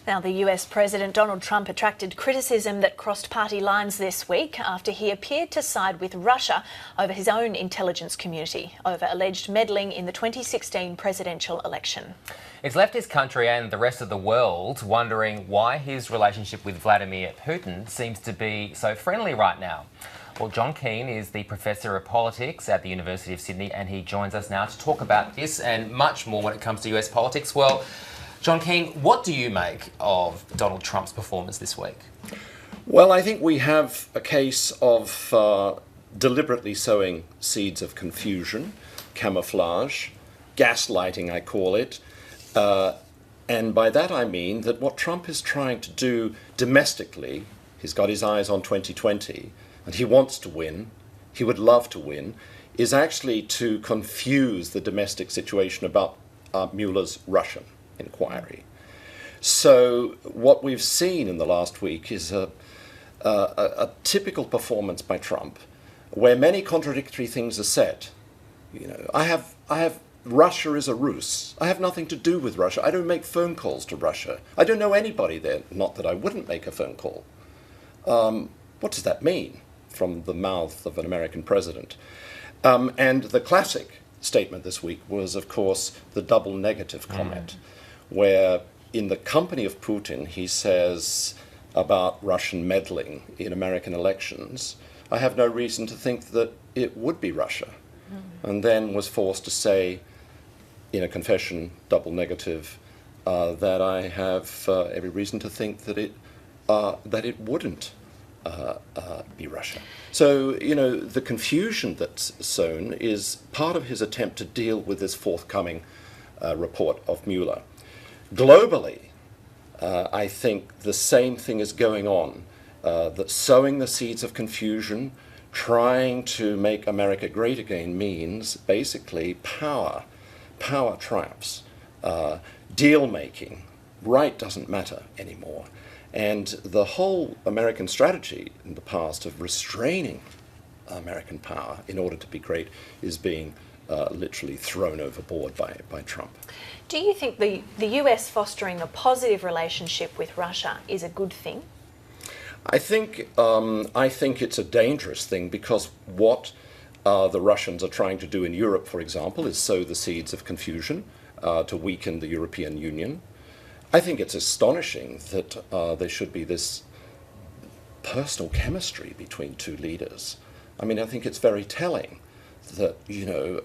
Now, the US President Donald Trump attracted criticism that crossed party lines this week after he appeared to side with Russia over his own intelligence community over alleged meddling in the 2016 presidential election. It's left his country and the rest of the world wondering why his relationship with Vladimir Putin seems to be so friendly right now. Well, John Keane is the Professor of Politics at the University of Sydney, and he joins us now to talk about this and much more when it comes to US politics. Well, John Keane, what do you make of Donald Trump's performance this week? Well, I think we have a case of deliberately sowing seeds of confusion, camouflage, gaslighting, I call it. And by that I mean that what Trump is trying to do domestically, he's got his eyes on 2020, and he wants to win, he would love to win, is actually to confuse the domestic situation about Mueller's Russian inquiry. So what we've seen in the last week is a typical performance by Trump, where many contradictory things are said. You know, I have Russia is a ruse. I have nothing to do with Russia. I don't make phone calls to Russia. I don't know anybody there. Not that I wouldn't make a phone call. What does that mean from the mouth of an American president? And the classic statement this week was, of course, the double negative comment, where in the company of Putin, he says about Russian meddling in American elections, I have no reason to think that it would be Russia. And then was forced to say, in a confession, double negative, that I have every reason to think that it wouldn't be Russia. So, you know, the confusion that's sown is part of his attempt to deal with this forthcoming report of Mueller. Globally, I think the same thing is going on, that sowing the seeds of confusion, trying to make America great again means basically power triumphs, deal making, right doesn't matter anymore. And the whole American strategy in the past of restraining American power in order to be great is being literally thrown overboard by Trump. Do you think the US fostering a positive relationship with Russia is a good thing? I think it's a dangerous thing, because what the Russians are trying to do in Europe, for example, is sow the seeds of confusion to weaken the European Union. I think it's astonishing that there should be this personal chemistry between two leaders. I mean, I think it's very telling that, you know,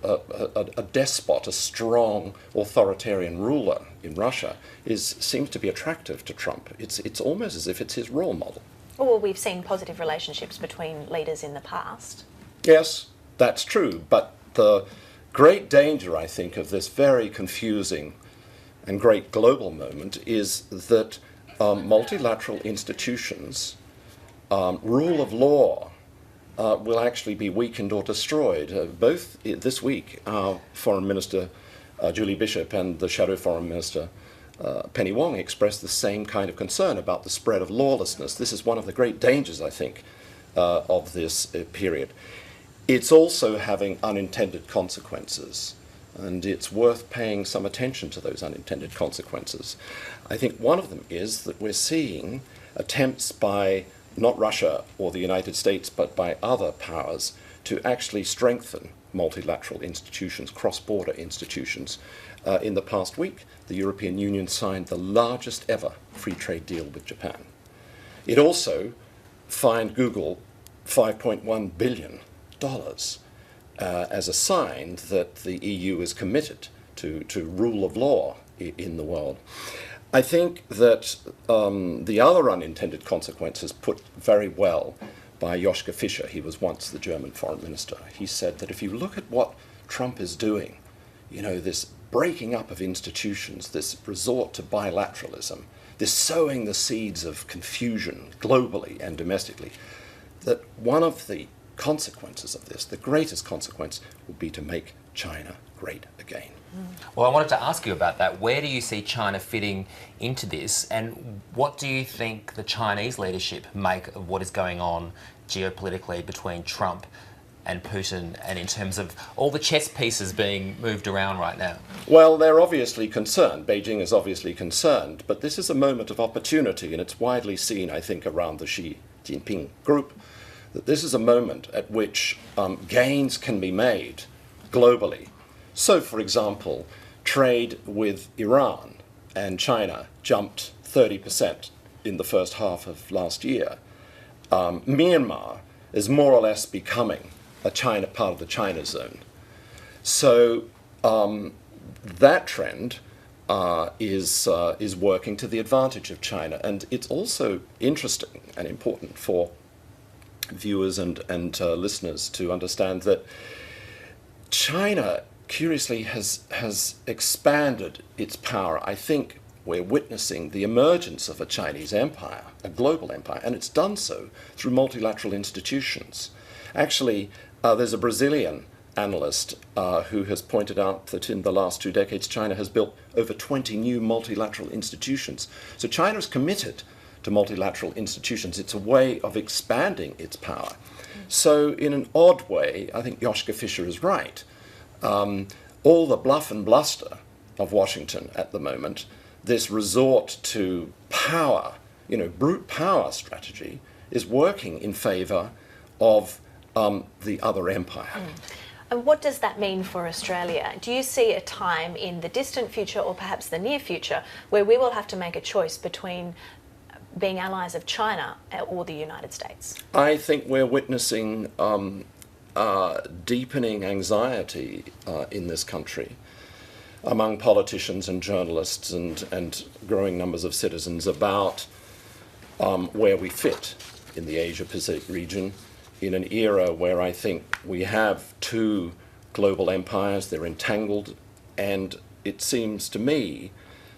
a despot, a strong authoritarian ruler in Russia seems to be attractive to Trump. It's almost as if it's his role model. Well, we've seen positive relationships between leaders in the past. Yes, that's true. But the great danger, I think, of this very confusing and great global moment is that multilateral institutions, rule of law, will actually be weakened or destroyed. Both this week, our Foreign Minister Julie Bishop and the Shadow Foreign Minister Penny Wong expressed the same kind of concern about the spread of lawlessness. This is one of the great dangers, I think, of this period. It's also having unintended consequences, and it's worth paying some attention to those unintended consequences. I think one of them is that we're seeing attempts by not Russia or the United States, but by other powers to actually strengthen multilateral institutions, cross-border institutions. In the past week, the European Union signed the largest ever free trade deal with Japan. It also fined Google $5.1 billion as a sign that the EU is committed to rule of law in the world. I think that the other unintended consequences put very well by Joschka Fischer. He was once the German foreign minister. He said that if you look at what Trump is doing, you know, this breaking up of institutions, this resort to bilateralism, this sowing the seeds of confusion globally and domestically, that one of the consequences of this, the greatest consequence, will be to make China great again. Well, I wanted to ask you about that. Where do you see China fitting into this, and what do you think the Chinese leadership make of what is going on geopolitically between Trump and Putin, and in terms of all the chess pieces being moved around right now? Well, they're obviously concerned. Beijing is obviously concerned, but this is a moment of opportunity, and it's widely seen, I think, around the Xi Jinping group, that this is a moment at which gains can be made globally. So, for example, trade with Iran and China jumped 30% in the first half of last year. Myanmar is more or less becoming a China part of the China zone. So that trend is working to the advantage of China, and it's also interesting and important for viewers and listeners to understand that China, curiously, has expanded its power. I think we're witnessing the emergence of a Chinese empire, a global empire, and it's done so through multilateral institutions. Actually, there's a Brazilian analyst who has pointed out that in the last 2 decades, China has built over 20 new multilateral institutions. So China is committed to multilateral institutions. It's a way of expanding its power. So in an odd way, I think Joschka Fischer is right. All the bluff and bluster of Washington at the moment, this resort to power, brute power strategy, is working in favour of the other empire. And what does that mean for Australia? Do you see a time in the distant future or perhaps the near future where we will have to make a choice between being allies of China or the United States? I think we're witnessing deepening anxiety in this country among politicians and journalists and growing numbers of citizens about where we fit in the Asia-Pacific region in an era where I think we have 2 global empires, they're entangled, and it seems to me,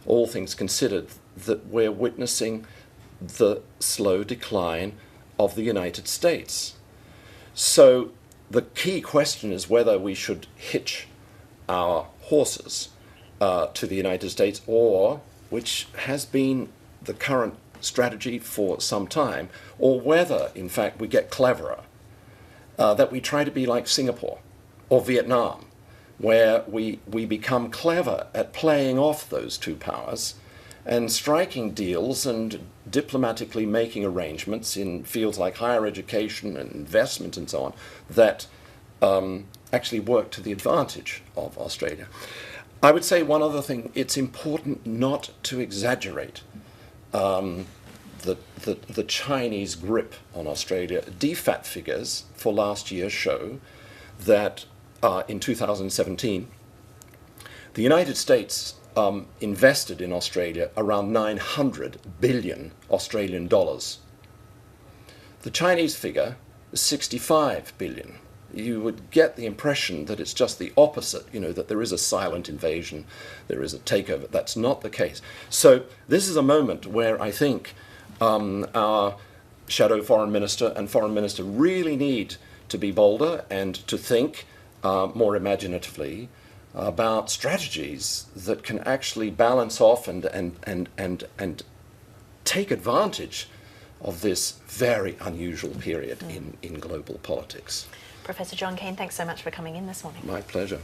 all things considered, that we're witnessing the slow decline of the United States. So the key question is whether we should hitch our horses to the United States, or, which has been the current strategy for some time, or whether, in fact, we get cleverer, that we try to be like Singapore or Vietnam, where we become clever at playing off those 2 powers and striking deals and diplomatically making arrangements in fields like higher education and investment and so on that actually work to the advantage of Australia. I would say one other thing, it's important not to exaggerate the Chinese grip on Australia. DFAT figures for last year show that in 2017, the United States invested in Australia around 900 billion Australian dollars. The Chinese figure is 65 billion. You would get the impression that it's just the opposite, that there is a silent invasion, there is a takeover. That's not the case. So this is a moment where I think our shadow foreign minister and foreign minister really need to be bolder and to think more imaginatively about strategies that can actually balance off and take advantage of this very unusual period in global politics. Professor John Keane, thanks so much for coming in this morning. My pleasure.